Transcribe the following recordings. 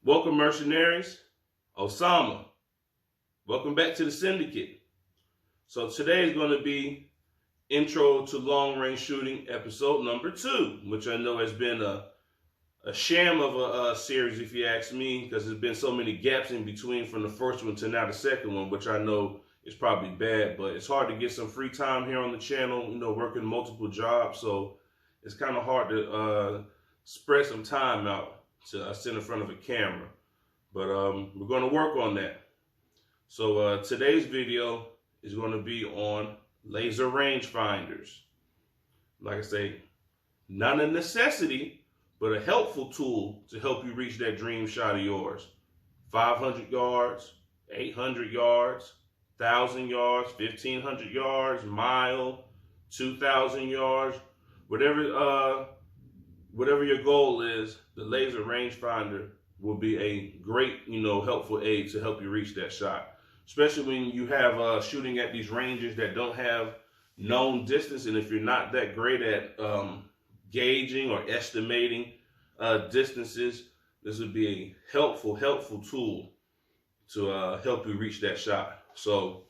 Welcome, mercenaries. Osama. Welcome back to the syndicate. So today is going to be Intro to Long Range Shooting episode number 2, which I know has been a sham of a series, if you ask me, because there's been so many gaps in between from the first one to now the second one, which I know is probably bad, but it's hard to get some free time here on the channel, working multiple jobs, so it's kind of hard to spread some time out to sit in front of a camera. But we're going to work on that. So today's video is going to be on laser rangefinders. Like I say, not a necessity, but a helpful tool to help you reach that dream shot of yours. 500 yards, 800 yards, 1,000 yards, 1,500 yards, mile, 2,000 yards, whatever your goal is, the laser rangefinder will be a great, helpful aid to help you reach that shot. Especially when you have shooting at these ranges that don't have known distance, and if you're not that great at gauging or estimating distances, this would be a helpful tool to help you reach that shot. So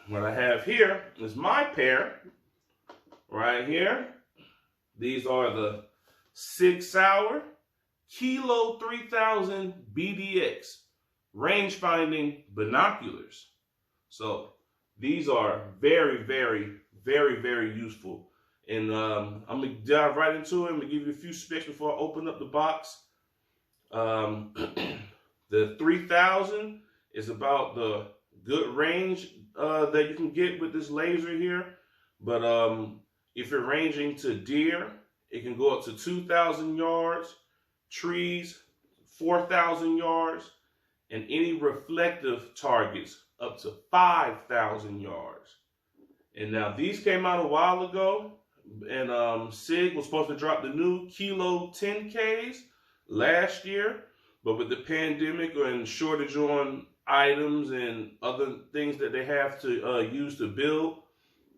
what I have here is my pair right here. These are the Sig Sauer Kilo 3000 BDX Rangefinding binoculars. So these are very useful. And I'm going to dive right into it. I'm going to give you a few specs before I open up the box. The 3000 is about the good range that you can get with this laser here. But if you're ranging to deer, it can go up to 2,000 yards, trees, 4,000 yards, and any reflective targets up to 5,000 yards. And now these came out a while ago, and Sig was supposed to drop the new Kilo 10Ks last year, but with the pandemic and shortage on items and other things that they have to use to build,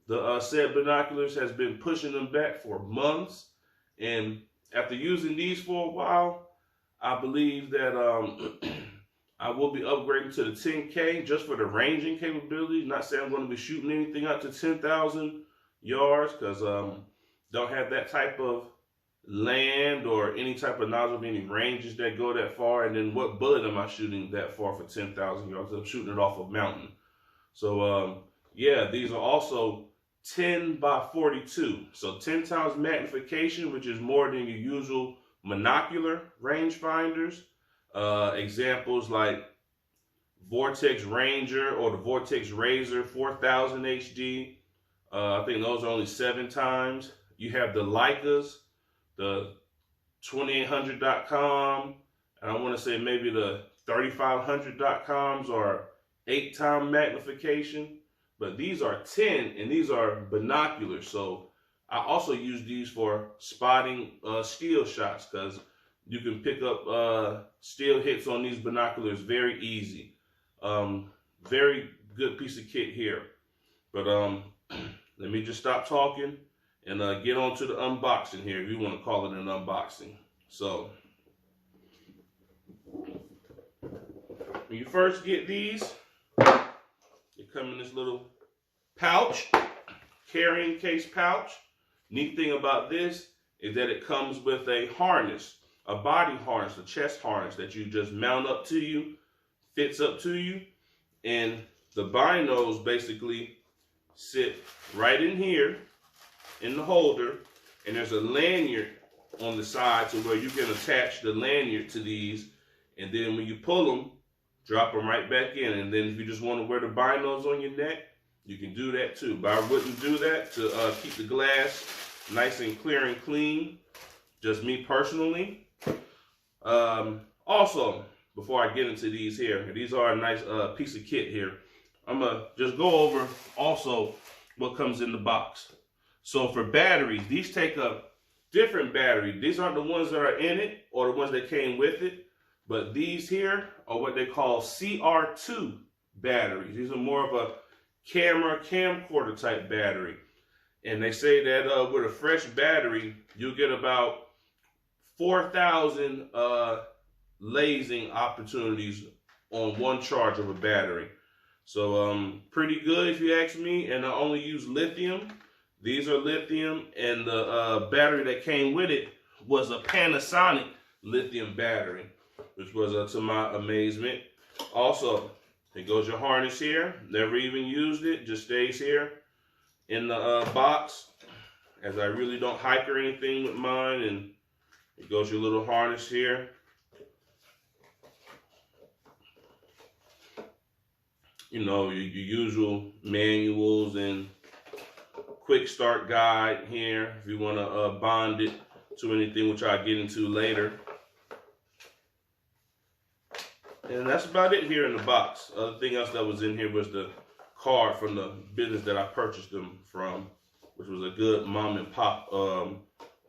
the said binoculars has been pushing them back for months. And after using these for a while, I believe that I will be upgrading to the 10K just for the ranging capability. Not saying I'm going to be shooting anything up to 10,000 yards, because don't have that type of land or any type of nozzle of any ranges that go that far. And then what bullet am I shooting that far for 10,000 yards? I'm shooting it off a mountain. So yeah, these are also 10 by 42. So 10 times magnification, which is more than your usual monocular rangefinders. Examples like Vortex Ranger or the Vortex Razor 4000 HD. I think those are only 7 times. You have the Leicas, the 2800.com, and I want to say maybe the 3500.coms are 8-time magnification. But these are 10, and these are binoculars. So I also use these for spotting steel shots, because you can pick up steel hits on these binoculars very easy. Very good piece of kit here. But let me just stop talking and get on to the unboxing here, if you want to call it an unboxing. So when you first get these, they come in this little pouch, carrying case pouch. Neat thing about this is that it comes with a harness, a body harness, a chest harness that you just mount up to you, fits up to you, and the binos basically sit right in here in the holder, and there's a lanyard on the side to where you can attach the lanyard to these, and then when you pull them, drop them right back in. And then if you just want to wear the binos on your neck, you can do that too. But I wouldn't do that to keep the glass nice and clear and clean. Just me personally. Also, before I get into these here, these are a nice piece of kit here. I'm going to just go over also what comes in the box. So for batteries, these take a different battery. These aren't the ones that are in it or the ones that came with it. But these here are what they call CR2 batteries. These are more of a camcorder type battery. And they say that with a fresh battery, you'll get about 4,000 lasing opportunities on one charge of a battery. So pretty good if you ask me, and I only use lithium. These are lithium, and the battery that came with it was a Panasonic lithium battery, which was to my amazement. Also, there goes your harness here. Never even used it, just stays here in the box, as I really don't hike or anything with mine. And it goes your little harness here. You know, your usual manuals and quick start guide here if you want to bond it to anything, which I'll get into later. And that's about it here in the box. Other thing else that was in here was the card from the business that I purchased them from, which was a good mom and pop, or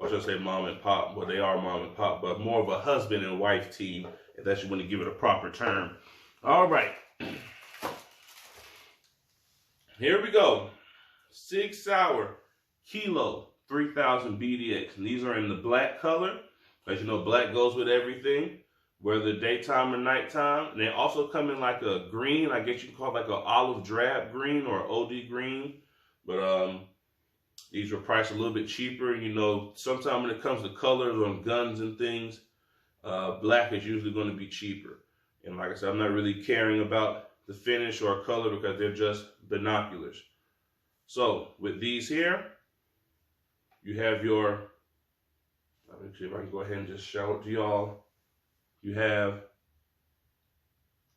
I should say mom and pop, well, they are mom and pop, but more of a husband and wife team, if that's you want to give it a proper term. All right. Here we go. Sig Sauer Kilo 3000 BDX. And these are in the black color. As you know, black goes with everything, whether daytime or nighttime. And they also come in like a green, I guess you can call it like an olive drab green or OD green. But these were priced a little bit cheaper. You know, sometimes when it comes to colors on guns and things, black is usually going to be cheaper. And like I said, I'm not really caring about the finish or color because they're just binoculars. So with these here, you have your, let me see if I can go ahead and just show it to y'all. You have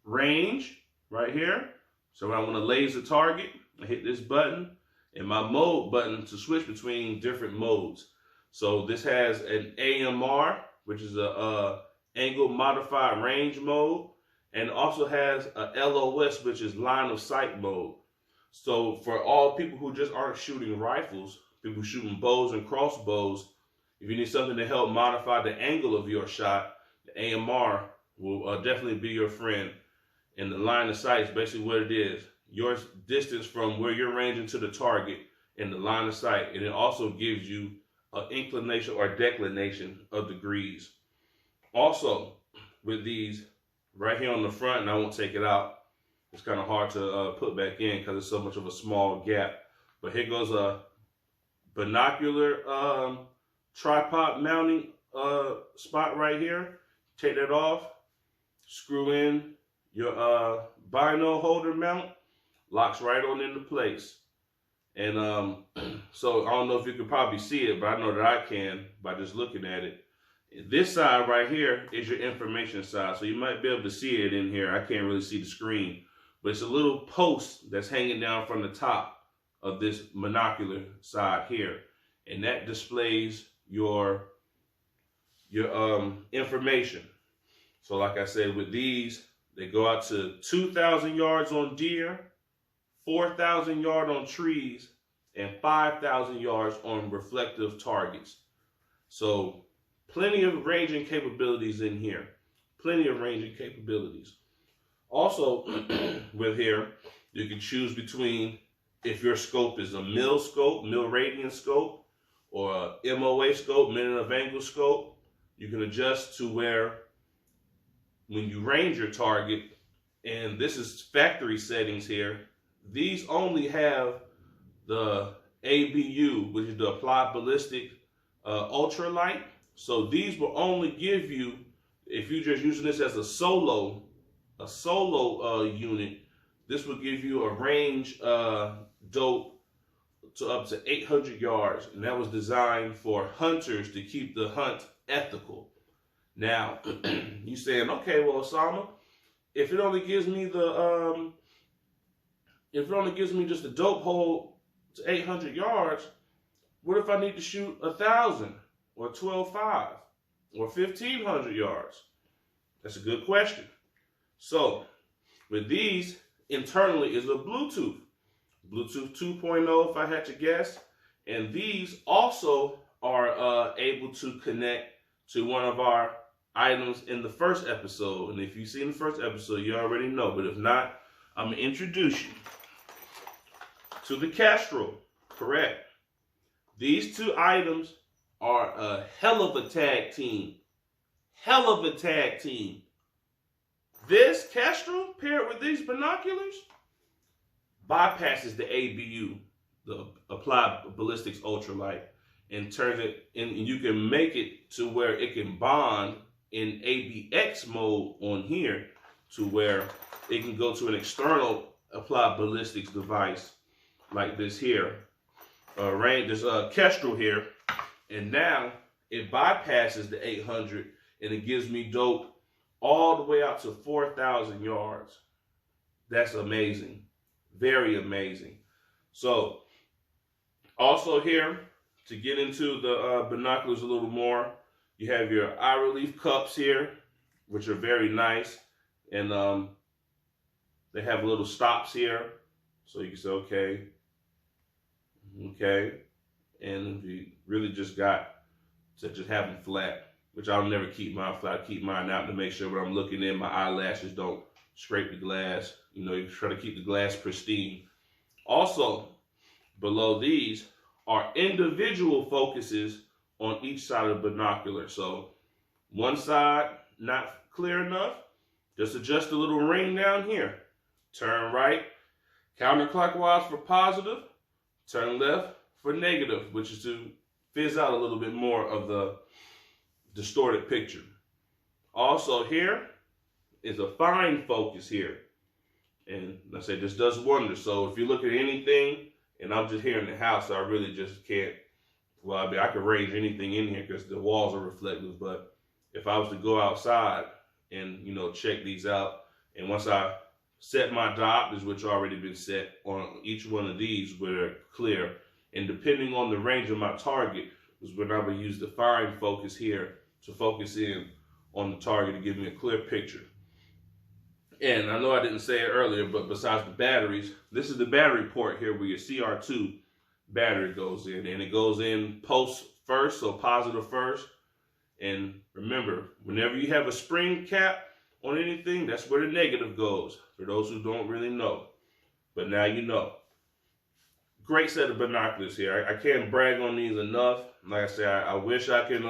range right here. So when I want to laser target, I hit this button and my mode button to switch between different modes. So this has an AMR, which is a angle modified range mode, and also has a LOS, which is line of sight mode. So for all people who just aren't shooting rifles, people shooting bows and crossbows, if you need something to help modify the angle of your shot, the AMR will definitely be your friend. And the line of sight is basically what it is. Your distance from where you're ranging to the target and the line of sight. And it also gives you an inclination or declination of degrees. Also, with these right here on the front, and I won't take it out, it's kind of hard to put back in because it's so much of a small gap. But here goes a binocular tripod mounting spot right here. Take that off, screw in your bino holder mount, locks right on into place. And so I don't know if you can probably see it, but I know that I can by just looking at it. This side right here is your information side, so you might be able to see it in here. I can't really see the screen, but it's a little post that's hanging down from the top of this monocular side here, and that displays your information. So like I said, with these, they go out to 2,000 yards on deer, 4,000 yards on trees, and 5,000 yards on reflective targets. So plenty of ranging capabilities in here. Plenty of ranging capabilities. Also, with here, you can choose between if your scope is a mil scope, mil radian scope, or a MOA scope, minute of angle scope. You can adjust to where when you range your target, and this is factory settings here, these only have the ABU, which is the Applied Ballistic Ultralight. So these will only give you, if you're just using this as a solo unit, this will give you a range dope to up to 800 yards. And that was designed for hunters to keep the hunt ethical. Now, you saying, okay, well, Osama, if it only gives me the, just a dope hole to 800 yards, what if I need to shoot 1,000 or 12.5 or 1,500 yards? That's a good question. So with these, internally is a Bluetooth 2.0 if I had to guess. And these also are able to connect to one of our items in the first episode. And if you've seen the first episode, you already know. But if not, I'm going to introduce you to the Castro. Correct. These two items are a hell of a tag team. Hell of a tag team. This Kestrel paired with these binoculars bypasses the ABU, the Applied Ballistics Ultralight, and turns it, and you can make it to where it can bond in ABX mode on here to where it can go to an external applied ballistics device like this here. There's a Kestrel here, and now it bypasses the 800 and it gives me dope all the way out to 4,000 yards. That's amazing. Very amazing. So, also here, to get into the binoculars a little more, you have your eye relief cups here, which are very nice. And they have little stops here. So you can say, okay, okay. And you really just got to just have them flat, which I'll never keep mine flat. I keep mine out to make sure when I'm looking in, my eyelashes don't scrape the glass. You know, you try to keep the glass pristine. Also, below these are individual focuses on each side of the binocular. So one side not clear enough, just adjust the little ring down here. Turn right, counterclockwise for positive, turn left for negative, which is to fizz out a little bit more of the distorted picture. Also here is a fine focus here. And like I said, this does wonders. So if you look at anything, and I'm just here in the house, so I really just can't, well, I mean, I could range anything in here because the walls are reflective, but if I was to go outside and, you know, check these out, and once I set my diopters, which already been set on each one of these where they're clear, and depending on the range of my target, is when I would use the fine focus here to focus in on the target to give me a clear picture. And I know I didn't say it earlier, but besides the batteries, this is the battery port here where your CR2 battery goes in. And it goes in post first, so positive first. And remember, whenever you have a spring cap on anything, that's where the negative goes, for those who don't really know. But now you know. Great set of binoculars here. I can't brag on these enough. Like I said, I wish I could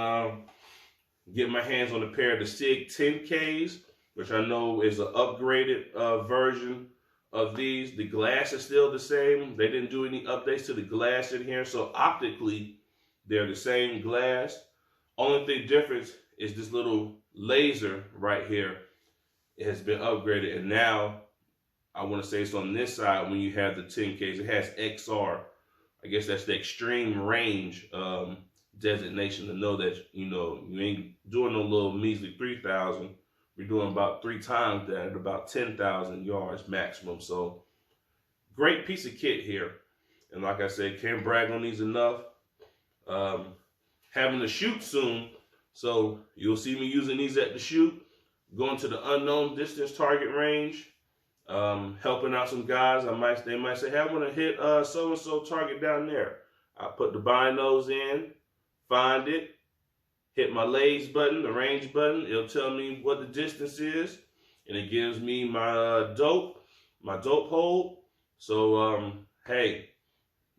get my hands on a pair of the Sig 10Ks, which I know is an upgraded version of these. The glass is still the same. They didn't do any updates to the glass in here, so optically, they're the same glass. Only thing difference is this little laser right here. It has been upgraded, and now I want to say it's on this side when you have the 10Ks. It has XR. I guess that's the extreme range designation to know that, you know, you ain't doing no little measly 3,000. We're doing about 3 times that at about 10,000 yards maximum. So great piece of kit here. And like I said, can't brag on these enough. Having to shoot soon. So you'll see me using these at the shoot, going to the unknown distance target range, helping out some guys. They might say, hey, I want to hit so-and-so target down there. I put the binos in, find it, hit my lays button, the range button. It'll tell me what the distance is, and it gives me my dope hold. So, hey,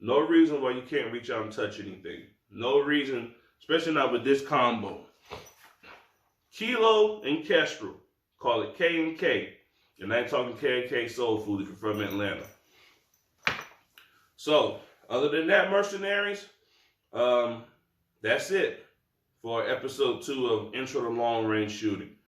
no reason why you can't reach out and touch anything. No reason, especially not with this combo. Kilo and Kestrel. Call it K and K. And I ain't talking K&K Soul Food if you're from Atlanta. So, other than that, mercenaries, that's it for episode 2 of Intro to Long Range Shooting.